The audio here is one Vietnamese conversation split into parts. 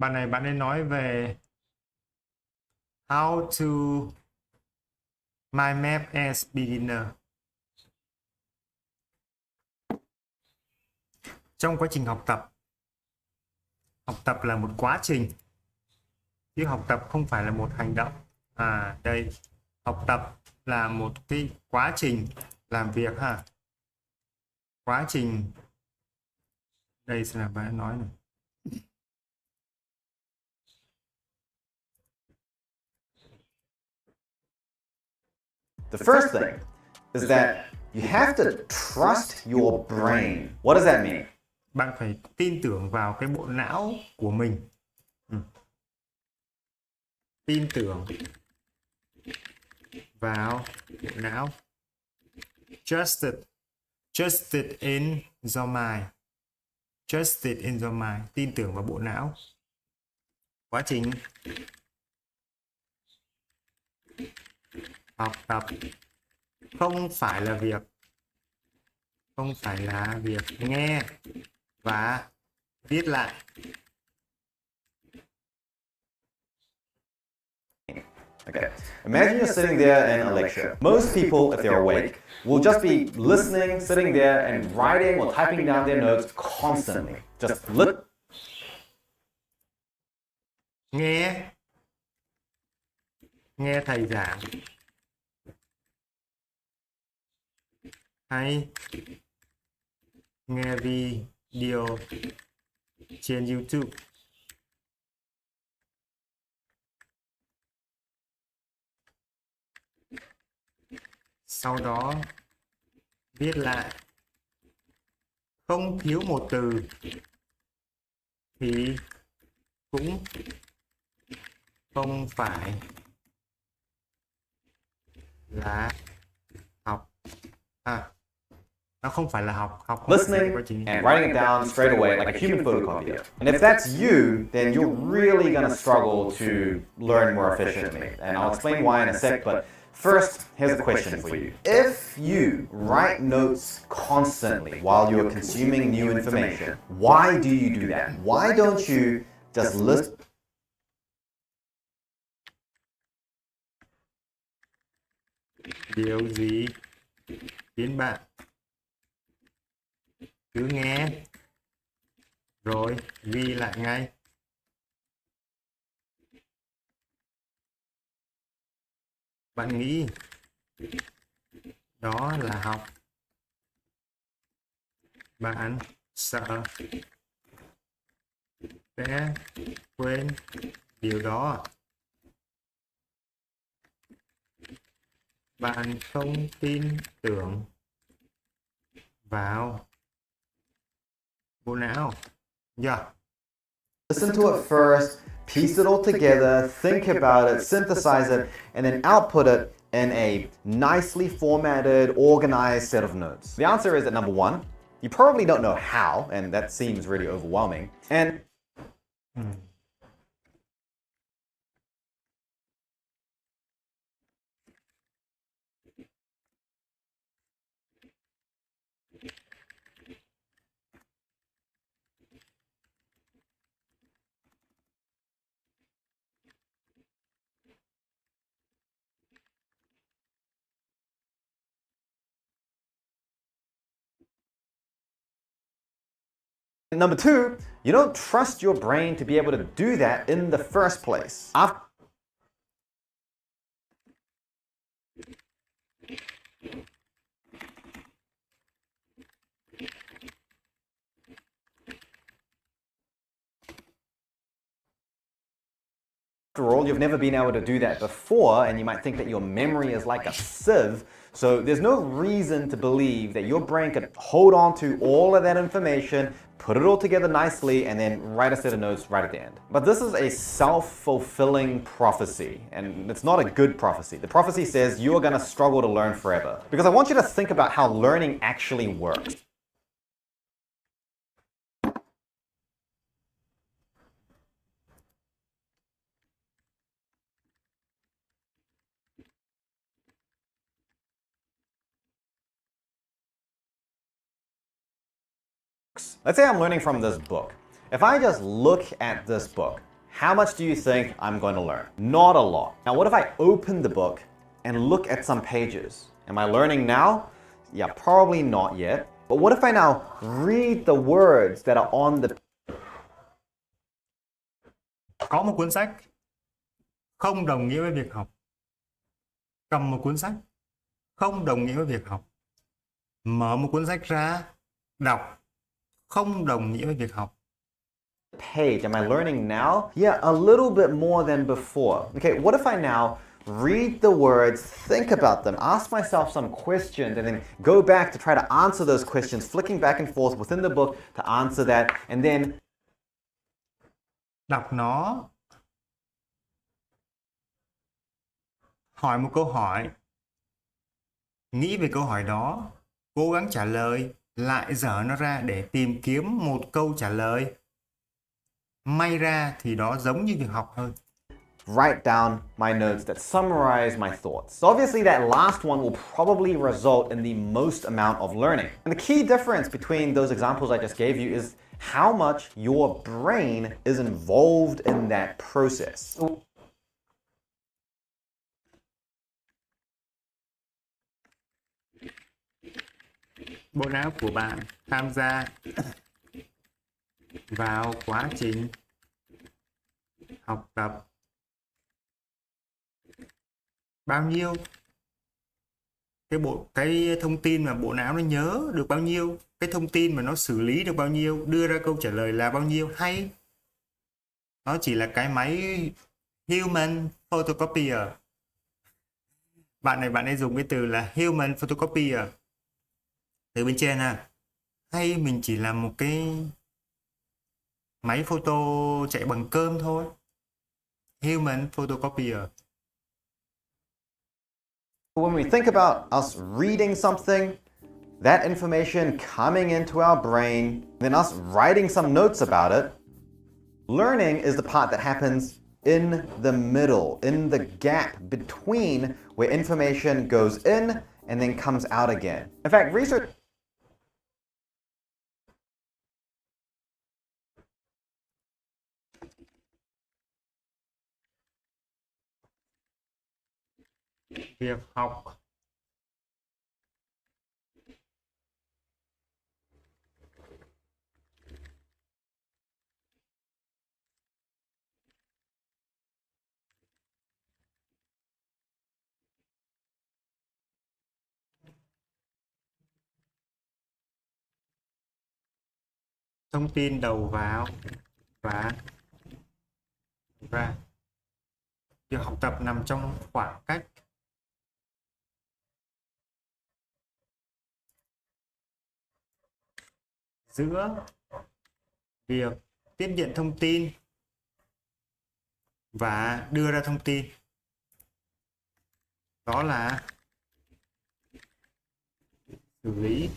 Bạn này bạn ấy nói về how to mind map as beginner. Trong quá trình học tập là một quá trình, chứ học tập không phải là một hành động. Đây, học tập là một cái quá trình làm việc ha. Quá trình, đây sẽ là bạn nói này. The first thing is that you have to trust your brain. What does that mean? Bạn phải tin tưởng vào cái bộ não của mình. Tin tưởng vào bộ não. Trust it in your mind. Trust it in your mind. Tin tưởng vào bộ não. Quá trình học tập không phải là việc nghe và viết lại. Okay. Imagine you're sitting there in a lecture. Most people, if they're awake, will just be listening, sitting there and writing or typing down their notes constantly. Just nghe thầy giảng hay nghe video trên YouTube. Sau đó viết lại, không thiếu một từ thì cũng không phải là học. Nó không phải là học listening and writing it down straight away like a human photocopier. And if that's you, then you're really going to struggle to learn more efficiently. And I'll explain why in a sec, but first, here's a question for you. If you write notes constantly while you're consuming new information, why do you do that? Why don't you just list? Điều gì khiến bạn cứ nghe rồi ghi lại ngay? Bạn nghĩ đó là học? Bạn sợ sẽ quên điều đó? Bạn không tin tưởng vào bộ não. Listen to it first, piece it all together, think about it, synthesize it, and then output it in a nicely formatted, organized set of notes. The answer is that number one, you probably don't know how, and that seems really overwhelming. And number two, you don't trust your brain to be able to do that in the first place. After all, you've never been able to do that before, and you might think that your memory is like a sieve. So there's no reason to believe that your brain could hold on to all of that information, put it all together nicely, and then write a set of notes right at the end. But this is a self-fulfilling prophecy, and it's not a good prophecy. The prophecy says you are going to struggle to learn forever. Because I want you to think about how learning actually works. Let's say I'm learning from this book. If I just look at this book, How much do you think I'm going to learn? Not a lot. Now, what if I open the book and look at some pages? Am I learning now? Yeah, probably not yet. But what if I now read the words that are on the... Có một cuốn sách không đồng nghĩa với việc học. Cầm một cuốn sách không đồng nghĩa với việc học. Mở một cuốn sách ra, đọc không đồng nghĩa với việc học. page? Am I learning now? Yeah, a little bit more than before. Okay, what if I now read the words, think about them, ask myself some questions, and then go back to try to answer those questions, flicking back and forth within the book to answer that, and then Đọc nó, hỏi một câu hỏi, nghĩ về câu hỏi đó, cố gắng trả lời, lại dở nó ra để tìm kiếm một câu trả lời. May ra thì đó giống như việc học hơn. write down my notes that summarize my thoughts. So obviously that last one will probably result in the most amount of learning. And the key difference between those examples I just gave you is how much your brain is involved in that process. Bộ não của bạn tham gia vào quá trình học tập bao nhiêu? Cái thông tin mà bộ não nó nhớ được bao nhiêu? Cái thông tin mà nó xử lý được bao nhiêu? Đưa ra câu trả lời là bao nhiêu? Hay nó chỉ là cái máy human photocopier. Bạn ấy dùng cái từ là human photocopier từ bên trên ha. Hay mình chỉ là một cái máy photo chạy bằng cơm thôi. Human photocopier. When we think about us reading something, that information coming into our brain, then us writing some notes about it, learning is the part that happens in the middle, in the gap between where information goes in and then comes out again. In fact, research Việc học thông tin đầu vào và ra. Việc học tập nằm trong khoảng cách giữa việc tiếp nhận thông tin và đưa ra thông tin. Đó là xử lý.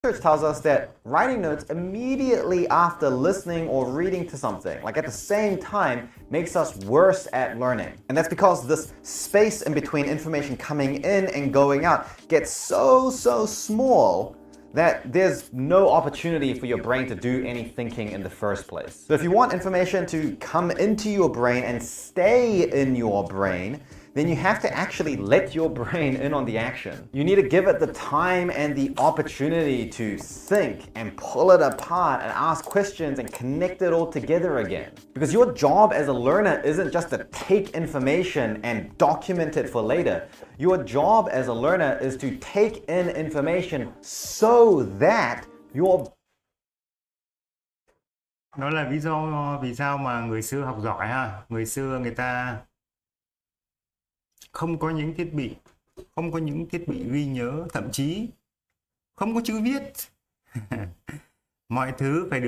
Research tells us that writing notes immediately after listening or reading to something, like at the same time, makes us worse at learning. And that's because this space in between information coming in and going out gets so small that there's no opportunity for your brain to do any thinking in the first place. So if you want information to come into your brain and stay in your brain, then you have to actually let your brain in on the action. You need to give it the time and the opportunity to think and pull it apart and ask questions and connect it all together again. Because your job as a learner isn't just to take information and document it for later. Your job as a learner is to take in information so that your Đó là lý do vì sao mà người xưa học giỏi ha. Người xưa người ta không có những thiết bị ghi nhớ, thậm chí không có chữ viết. Mọi thứ phải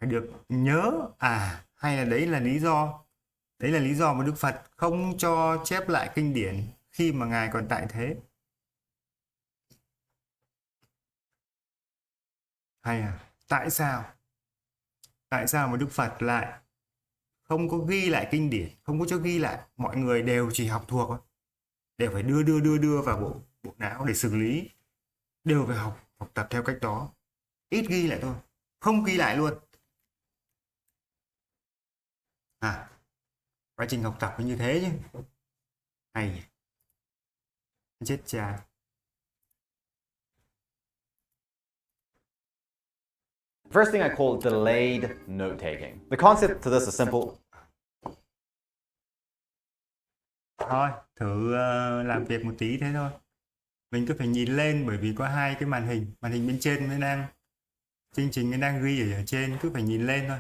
được nhớ. Hay là đấy là lý do mà Đức Phật không cho chép lại kinh điển khi mà ngài còn tại thế. Hay tại sao mà Đức Phật lại không có ghi lại kinh điển, không có cho ghi lại, mọi người đều chỉ học thuộc thôi, đều phải đưa vào bộ não để xử lý, đều phải học tập theo cách đó, ít ghi lại thôi, không ghi lại luôn. Quá trình học tập nó như thế chứ, hay nhỉ. Chết cha. First thing I call delayed note taking. The concept to this is simple. Thôi thử làm việc một tí thế thôi. Mình cứ phải nhìn lên, bởi vì có hai cái màn hình bên trên mới đang, chương trình nó đang ghi ở trên, cứ phải nhìn lên thôi.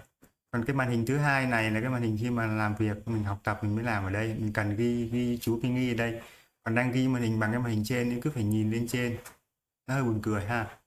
Còn cái màn hình thứ hai này là cái màn hình khi mà làm việc, mình học tập mình mới làm ở đây, mình cần ghi chú kinh ghi ở đây. Còn đang ghi màn hình bằng cái màn hình trên nên cứ phải nhìn lên trên, nó hơi buồn cười ha.